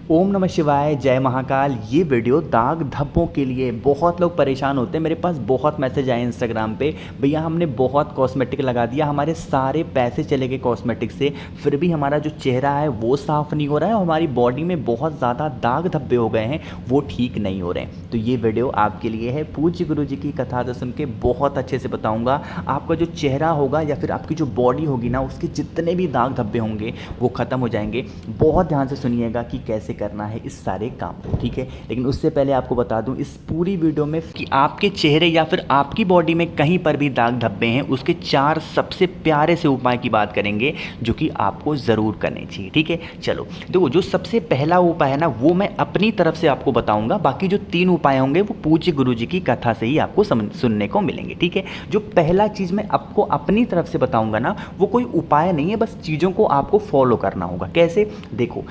ओम नमः शिवाय, जय महाकाल। ये वीडियो दाग धब्बों के लिए। बहुत लोग परेशान होते हैं, मेरे पास बहुत मैसेज आए इंस्टाग्राम पे, भैया हमने बहुत कॉस्मेटिक लगा दिया, हमारे सारे पैसे चले गए कॉस्मेटिक से, फिर भी हमारा जो चेहरा है वो साफ़ नहीं हो रहा है और हमारी बॉडी में बहुत ज़्यादा दाग धब्बे हो गए हैं, वो ठीक नहीं हो रहे हैं। तो ये वीडियो आपके लिए है। पूज्य गुरु जी की कथा तो सुन के बहुत अच्छे से बताऊँगा। आपका जो चेहरा होगा या फिर आपकी जो बॉडी होगी ना, उसके जितने भी दाग धब्बे होंगे वो ख़त्म हो जाएंगे। बहुत ध्यान से सुनिएगा कि कैसे करना है इस सारे काम को, ठीक है। लेकिन उससे पहले आपको बता दूं इस पूरी वीडियो में कि आपके चेहरे या फिर आपकी बॉडी में कहीं पर भी दाग धब्बे हैं, उसके 4 सबसे प्यारे से उपाय की बात करेंगे जो कि आपको ज़रूर करने चाहिए, ठीक है। चलो देखो, जो सबसे पहला उपाय है ना, वो मैं अपनी तरफ से आपको बताऊंगा। बाकी जो 3 उपाय होंगे वो पूज्य गुरु जी की कथा से ही आपको सुनने को मिलेंगे, ठीक है। जो पहला चीज़ मैं आपको अपनी तरफ से बताऊंगा ना, वो कोई उपाय नहीं है, बस चीज़ों को आपको फॉलो करना होगा। कैसे? देखो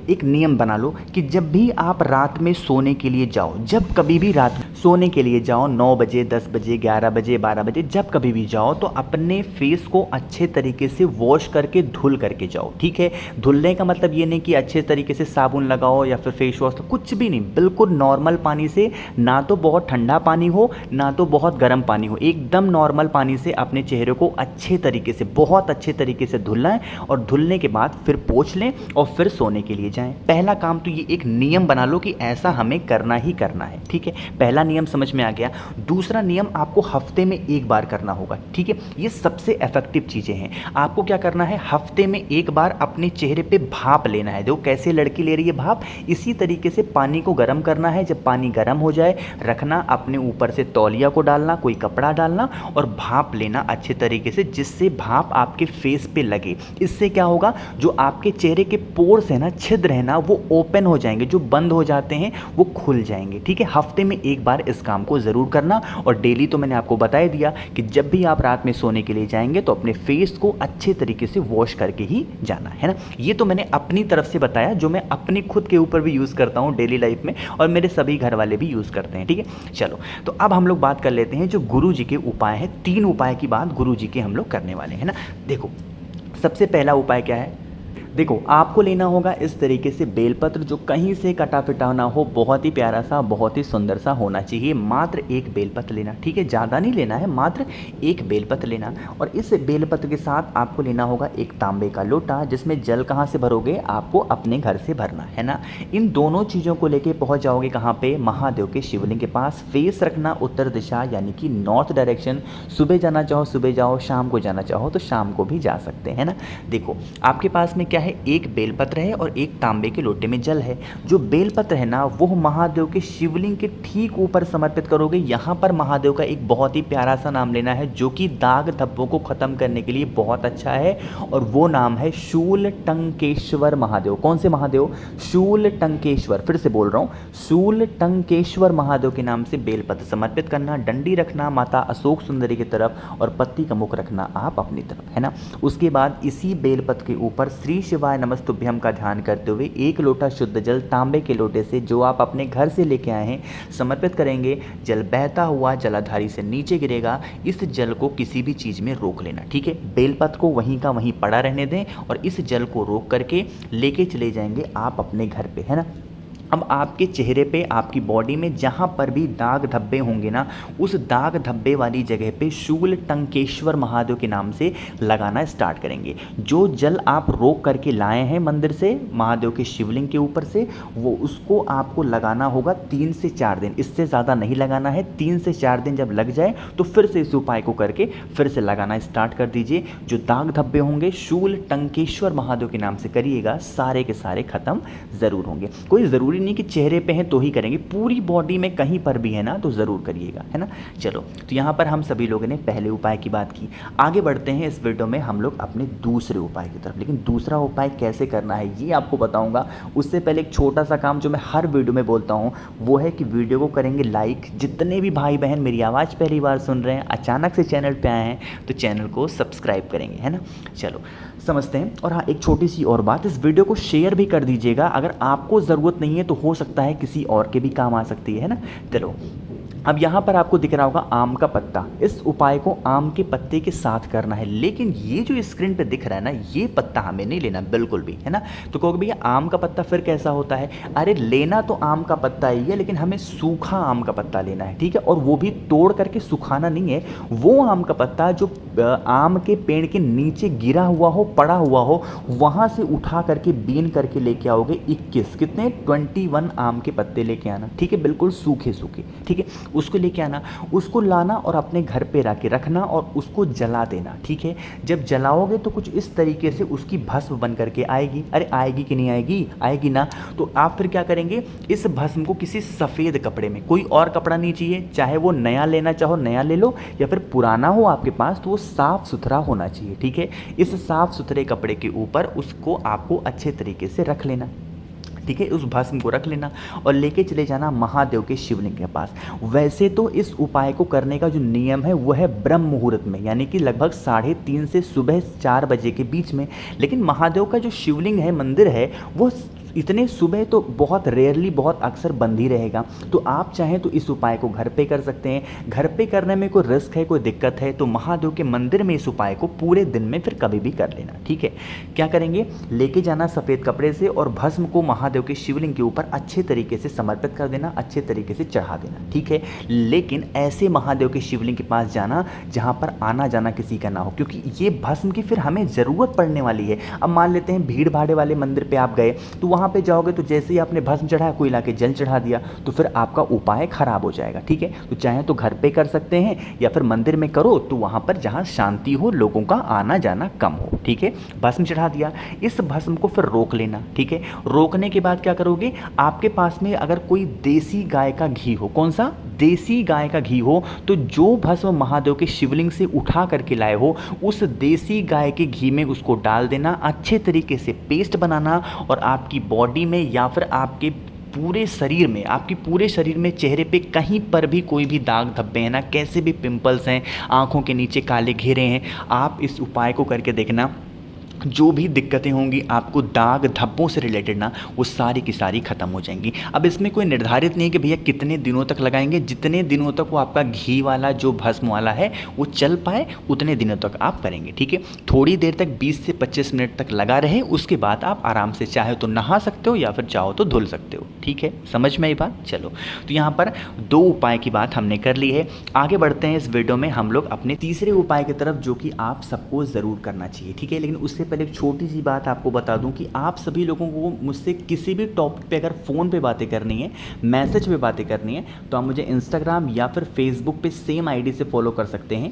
एक नियम बना लो कि जब भी आप रात में सोने के लिए जाओ, जब कभी भी रात में सोने के लिए जाओ, 9 बजे, 10 बजे, 11 बजे, 12 बजे, जब कभी भी जाओ, तो अपने फेस को अच्छे तरीके से वॉश करके धुल करके जाओ, ठीक है। धुलने का मतलब ये नहीं कि अच्छे तरीके से साबुन लगाओ या फिर फेस वॉश, कुछ भी नहीं, बिल्कुल नॉर्मल पानी से, ना तो बहुत ठंडा पानी हो ना तो बहुत गर्म पानी हो, एकदम नॉर्मल पानी से अपने चेहरे को अच्छे तरीके से, बहुत अच्छे तरीके से धुलना है। और धुलने के बाद फिर पोंछ लें और फिर सोने के लिए जाएं। पहला काम तो ये एक नियम बना लो कि ऐसा हमें करना ही करना है, ठीक है। पहला नियम समझ में आ गया। दूसरा नियम आपको हफ्ते में 1 बार करना होगा, ठीक है। ये सबसे इफेक्टिव चीज़ें हैं। आपको क्या करना है, हफ्ते में 1 बार अपने चेहरे पे भाप लेना है। देखो कैसे लड़की ले रही है भाप, इसी तरीके से पानी को गर्म करना है। जब पानी गर्म हो जाए, रखना, अपने ऊपर से तौलिया को डालना, कोई कपड़ा डालना और भाप लेना अच्छे तरीके से, जिससे भाप आपके फेस पे लगे। इससे क्या होगा, जो आपके चेहरे के पोर्स है ना, छिद्र है ना, वो ओपन हो जाएंगे, जो बंद हो जाते हैं वो खुल जाएंगे, ठीक है। हफ्ते में 1 बार इस काम को ज़रूर करना। और डेली तो मैंने आपको बता ही दिया कि जब भी आप रात में सोने के लिए जाएंगे तो अपने फेस को अच्छे तरीके से वॉश करके ही जाना है ना। ये तो मैंने अपनी तरफ से बताया, जो मैं अपनी खुद के ऊपर भी यूज़ करता हूँ डेली लाइफ में, और मेरे सभी घर वाले भी यूज़ करते हैं, ठीक है। चलो, तो अब हम लोग बात कर लेते हैं जो गुरु जी के उपाय हैं। 3 उपाय की बात गुरु जी के हम लोग करने वाले हैं ना। देखो, सबसे पहला उपाय क्या है, देखो आपको लेना होगा इस तरीके से बेलपत्र, जो कहीं से कटा फिटा ना हो, बहुत ही प्यारा सा, बहुत ही सुंदर सा होना चाहिए। मात्र 1 बेलपत्र लेना, ठीक है, ज़्यादा नहीं लेना है, मात्र 1 बेलपत्र लेना। और इस बेलपत्र के साथ आपको लेना होगा एक तांबे का लोटा, जिसमें जल कहाँ से भरोगे, आपको अपने घर से भरना है ना। इन दोनों चीज़ों को लेके पहुँच जाओगे कहाँ पे, महादेव के शिवलिंग के पास। फेस रखना उत्तर दिशा, यानी कि नॉर्थ डायरेक्शन। सुबह जाना चाहो सुबह जाओ, शाम को जाना चाहो तो शाम को भी जा सकते हैं ना। देखो आपके पास में क्या है, एक बेलपत्र है और एक तांबे के लोटे में जल है। जो बेलपत्र है ना, वो महादेव के शिवलिंग के ठीक ऊपर समर्पित करोगे। यहाँ पर महादेव का एक बहुत ही प्यारा सा नाम लेना है, जो कि दाग धब्बों को खत्म करने के लिए बहुत अच्छा है, और वो नाम है शूल टंकेश्वर महादेव। कौन से महादेव? शूल टंकेश्वर। फिर से बोल रहा हूँ, शूल टंकेश्वर महादेव के नाम से बेलपत्र समर्पित करना। डंडी रखना माता अशोक सुंदरी की तरफ, और पत्ती का मुख रखना आप अपनी तरफ, है ना। उसके बाद इसी बेलपत्र के ऊपर श्री शिवाय नमस्तुभ्यम का ध्यान करते हुए 1 लोटा शुद्ध जल तांबे के लोटे से, जो आप अपने घर से लेके आए हैं, समर्पित करेंगे। जल बहता हुआ जलाधारी से नीचे गिरेगा। इस जल को किसी भी चीज़ में रोक लेना, ठीक है। बेलपत्र को वहीं का वहीं पड़ा रहने दें और इस जल को रोक करके लेके चले जाएंगे आप अपने घर पे, है ना। अब आपके चेहरे पे, आपकी बॉडी में जहाँ पर भी दाग धब्बे होंगे ना, उस दाग धब्बे वाली जगह पे शूल टंकेश्वर महादेव के नाम से लगाना स्टार्ट करेंगे। जो जल आप रोक करके लाए हैं मंदिर से, महादेव के शिवलिंग के ऊपर से, वो उसको आपको लगाना होगा 3 से 4 दिन। इससे ज़्यादा नहीं लगाना है। 3 से 4 दिन जब लग जाए तो फिर से इस उपाय को करके फिर से लगाना स्टार्ट कर दीजिए। जो दाग धब्बे होंगे शूल टंकेश्वर महादेव के नाम से करिएगा, सारे के सारे खत्म ज़रूर होंगे। कोई ज़रूरी नहीं कि चेहरे पे है तो ही करेंगे, पूरी बॉडी में कहीं पर भी है ना तो ज़रूर करिएगा, है ना। चलो, तो यहाँ पर हम सभी लोगों ने पहले उपाय की बात की। आगे बढ़ते हैं इस वीडियो में हम लोग अपने दूसरे उपाय की तरफ। लेकिन दूसरा उपाय कैसे करना है ये आपको बताऊंगा। उससे पहले एक छोटा सा काम जो मैं हर वीडियो में बोलता हूँ, वो है कि वीडियो को करेंगे लाइक। जितने भी भाई बहन मेरी आवाज़ पहली बार सुन रहे हैं, अचानक से चैनल पर आए हैं, तो चैनल को सब्सक्राइब करेंगे, है ना। चलो समझते हैं। और हाँ, एक छोटी सी और बात, इस वीडियो को शेयर भी कर दीजिएगा। अगर आपको ज़रूरत नहीं है तो हो सकता है किसी और के भी काम आ सकती है ना। चलो, अब यहाँ पर आपको दिख रहा होगा आम का पत्ता। इस उपाय को आम के पत्ते के साथ करना है, लेकिन ये जो स्क्रीन पे दिख रहा है ना, ये पत्ता हमें नहीं लेना बिल्कुल भी, है ना। तो कहोगे भैया आम का पत्ता फिर कैसा होता है? अरे लेना तो आम का पत्ता ही है, लेकिन हमें सूखा आम का पत्ता लेना है, ठीक है। और वो भी तोड़ करके सुखाना नहीं है, वो आम का पत्ता जो आम के पेड़ के नीचे गिरा हुआ हो, पड़ा हुआ हो, वहाँ से उठा करके बीन करके लेके आओगे 21, कितने 21 आम के पत्ते लेके आना, ठीक है, बिल्कुल सूखे सूखे, ठीक है। उसको लेके आना, उसको लाना और अपने घर पे रखे रखना और उसको जला देना, ठीक है। जब जलाओगे तो कुछ इस तरीके से उसकी भस्म बन करके आएगी। अरे आएगी कि नहीं आएगी? आएगी ना। तो आप फिर क्या करेंगे, इस भस्म को किसी सफ़ेद कपड़े में, कोई और कपड़ा नहीं चाहिए, चाहे वो नया लेना चाहो नया ले लो, या फिर पुराना हो आपके पास तो वो साफ़ सुथरा होना चाहिए, ठीक है। इस साफ़ सुथरे कपड़े के ऊपर उसको आपको अच्छे तरीके से रख लेना, ठीक है। उस भस्म को रख लेना और लेके चले जाना महादेव के शिवलिंग के पास। वैसे तो इस उपाय को करने का जो नियम है वो है ब्रह्म मुहूर्त में, यानी कि लगभग 3:30 से सुबह 4 बजे के बीच में। लेकिन महादेव का जो शिवलिंग है, मंदिर है, वो इतने सुबह तो बहुत रेयरली, बहुत अक्सर बंद ही रहेगा। तो आप चाहें तो इस उपाय को घर पे कर सकते हैं। घर पे करने में कोई रिस्क है, कोई दिक्कत है, तो महादेव के मंदिर में इस उपाय को पूरे दिन में फिर कभी भी कर लेना, ठीक है। क्या करेंगे, लेके जाना सफ़ेद कपड़े से और भस्म को महादेव के शिवलिंग के ऊपर अच्छे तरीके से समर्पित कर देना, अच्छे तरीके से चढ़ा देना, ठीक है। लेकिन ऐसे महादेव के शिवलिंग के पास जाना जहाँ पर आना जाना किसी का ना हो, क्योंकि ये भस्म की फिर हमें ज़रूरत पड़ने वाली है। अब मान लेते हैं भीड़ भाड़ वाले मंदिर पर आप गए, तो वहाँ पे जाओगे तो जैसे ही आपने भस्म चढ़ाया, कोई लाके जल चढ़ा दिया, तो फिर आपका उपाय खराब हो जाएगा, ठीक है। तो चाहे तो घर पे कर सकते हैं या फिर मंदिर में करो, तो वहाँ पर जहाँ शांति हो, लोगों का आना जाना कम हो, ठीक है। भस्म चढ़ा दिया, इस भस्म को फिर रोक लेना, ठीक है। रोकने के बाद क्या करोगे, आपके पास में अगर कोई देसी गाय का घी हो, कौन सा? देसी गाय का घी हो, तो जो भस्म महादेव के शिवलिंग से उठा करके लाए हो, उस देसी गाय के घी में उसको डाल देना, अच्छे तरीके से पेस्ट बनाना और आपकी बॉडी में या फिर आपके पूरे शरीर में, आपकी पूरे शरीर में, चेहरे पे कहीं पर भी कोई भी दाग धब्बे हैं ना, कैसे भी पिंपल्स हैं, आंखों के नीचे काले घेरे हैं, आप इस उपाय को करके देखना, जो भी दिक्कतें होंगी आपको दाग धब्बों से रिलेटेड ना, वो सारी की सारी ख़त्म हो जाएंगी। अब इसमें कोई निर्धारित नहीं कि भैया कितने दिनों तक लगाएंगे, जितने दिनों तक वो आपका घी वाला जो भस्म वाला है वो चल पाए उतने दिनों तक आप करेंगे, ठीक है। थोड़ी देर तक 20 से 25 मिनट तक लगा रहे, उसके बाद आप आराम से चाहे तो नहा सकते हो या फिर चाहो तो धुल सकते हो, ठीक है। समझ में आई बात? चलो, तो यहाँ पर 2 उपाय की बात हमने कर ली है। आगे बढ़ते हैं इस वीडियो में हम लोग अपने तीसरे उपाय की तरफ, जो कि आप सबको ज़रूर करना चाहिए, ठीक है। लेकिन उससे पहले एक छोटी सी बात आपको बता दूं कि आप सभी लोगों को मुझसे किसी भी टॉपिक पे अगर फ़ोन पे बातें करनी है, मैसेज पे बातें करनी है, तो आप मुझे इंस्टाग्राम या फिर फेसबुक पे सेम आईडी से फॉलो कर सकते हैं,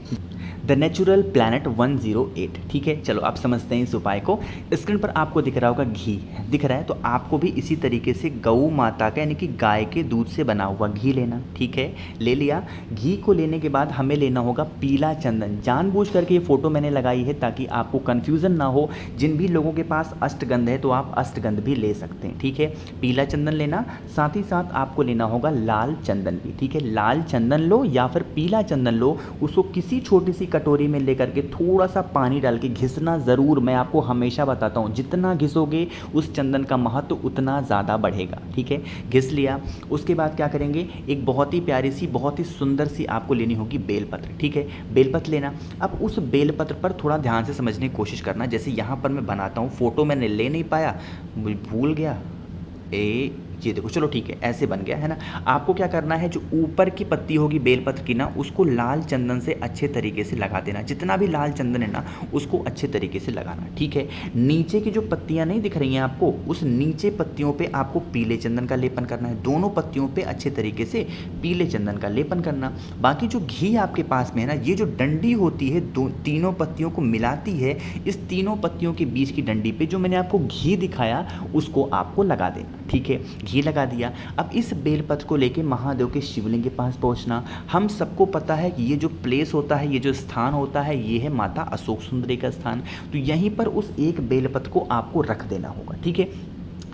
द नेचुरल प्लैनेट 108, ठीक है। चलो आप समझते हैं इस उपाय को। स्क्रीन पर आपको दिख रहा होगा घी दिख रहा है, तो आपको भी इसी तरीके से गौ माता का यानी कि गाय के दूध से बना हुआ घी लेना, ठीक है। ले लिया, घी को लेने के बाद हमें लेना होगा पीला चंदन। जानबूझ करके ये फोटो मैंने लगाई है ताकि आपको कन्फ्यूज़न ना हो। जिन भी लोगों के पास अष्टगंध है तो आप अष्टगंध भी ले सकते हैं, ठीक है। पीला चंदन लेना, साथ ही साथ आपको लेना होगा लाल चंदन भी, ठीक है। लाल चंदन लो या फिर पीला चंदन लो, उसको किसी छोटी सी कटोरी में लेकर के थोड़ा सा पानी डाल के घिसना ज़रूर। मैं आपको हमेशा बताता हूँ, जितना घिसोगे उस चंदन का महत्व उतना ज़्यादा बढ़ेगा, ठीक है। घिस लिया, उसके बाद क्या करेंगे, एक बहुत ही प्यारी सी, बहुत ही सुंदर सी आपको लेनी होगी बेलपत्र, ठीक है। बेलपत्र लेना। अब उस बेलपत्र पर थोड़ा ध्यान से समझने की कोशिश करना। जैसे यहाँ पर मैं बनाता हूँ, फ़ोटो मैंने ले नहीं पाया, भूल गया, ये देखो, चलो ठीक है, ऐसे बन गया है ना। आपको क्या करना है, जो ऊपर की पत्ती होगी बेलपत्र की ना, उसको लाल चंदन से अच्छे तरीके से लगा देना। जितना भी लाल चंदन है ना, उसको अच्छे तरीके से लगाना, ठीक है। नीचे की जो पत्तियां नहीं दिख रही हैं आपको, उस नीचे पत्तियों पे आपको पीले चंदन का लेपन करना है। दोनों पत्तियों पे अच्छे तरीके से पीले चंदन का लेपन करना। बाकी जो घी आपके पास में है ना, ये जो डंडी होती है, तीनों पत्तियों को मिलाती है, इस तीनों पत्तियों के बीच की डंडी पे जो मैंने आपको घी दिखाया, उसको आपको लगा देना, ठीक है। घी लगा दिया। अब इस बेलपत्र को लेके महादेव के शिवलिंग के पास पहुंचना। हम सबको पता है कि ये जो प्लेस होता है, ये जो स्थान होता है, ये है माता अशोक सुंदरी का स्थान। तो यहीं पर उस एक बेलपत्र को आपको रख देना होगा, ठीक है।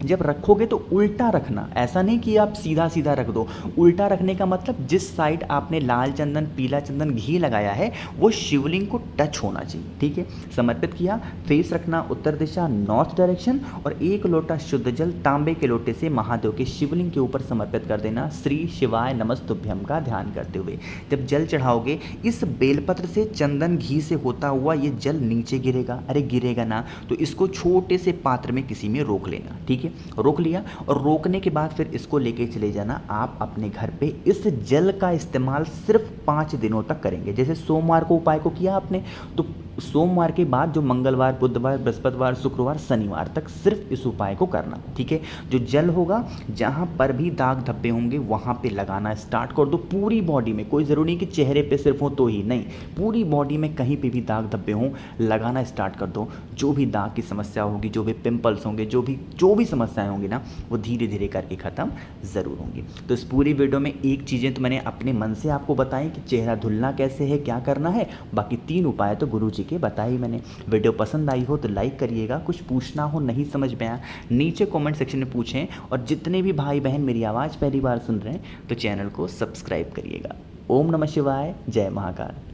जब रखोगे तो उल्टा रखना, ऐसा नहीं कि आप सीधा सीधा रख दो। उल्टा रखने का मतलब जिस साइड आपने लाल चंदन, पीला चंदन, घी लगाया है वो शिवलिंग को टच होना चाहिए, ठीक है। समर्पित किया, फेस रखना उत्तर दिशा, नॉर्थ डायरेक्शन, और 1 लोटा शुद्ध जल तांबे के लोटे से महादेव के शिवलिंग के ऊपर समर्पित कर देना, श्री शिवाय नमस्तुभ्यम का ध्यान करते हुए। जब जल चढ़ाओगे, इस बेलपत्र से चंदन घी से होता हुआ ये जल नीचे गिरेगा। अरे गिरेगा ना, तो इसको छोटे से पात्र में किसी में रोक लेना, ठीक है। रोक लिया, और रोकने के बाद फिर इसको लेके चले जाना आप अपने घर पे। इस जल का इस्तेमाल सिर्फ 5 दिनों तक करेंगे। जैसे सोमवार को उपाय को किया आपने, तो सोमवार के बाद जो मंगलवार, बुधवार, बृहस्पतिवार, शुक्रवार, शनिवार तक सिर्फ इस उपाय को करना, ठीक है। जो जल होगा, जहाँ पर भी दाग धब्बे होंगे वहाँ पे लगाना स्टार्ट कर दो, पूरी बॉडी में। कोई ज़रूरी नहीं कि चेहरे पे सिर्फ हो तो ही, नहीं, पूरी बॉडी में कहीं पे भी दाग धब्बे हों लगाना स्टार्ट कर दो। जो भी दाग की समस्या होगी, जो भी पिंपल्स होंगे, जो भी समस्याएं होंगी ना, वो धीरे धीरे करके ख़त्म ज़रूर होंगी। तो इस पूरी वीडियो में एक चीज़ें तो मैंने अपने मन से आपको बताई कि चेहरा धुलना कैसे है, क्या करना है, बाकी 3 उपाय तो गुरुजी के बताई मैंने। वीडियो पसंद आई हो तो लाइक करिएगा, कुछ पूछना हो, नहीं समझ में आया, नीचे कमेंट सेक्शन में पूछें, और जितने भी भाई बहन मेरी आवाज़ पहली बार सुन रहे हैं तो चैनल को सब्सक्राइब करिएगा। ओम नमः शिवाय, जय महाकाल।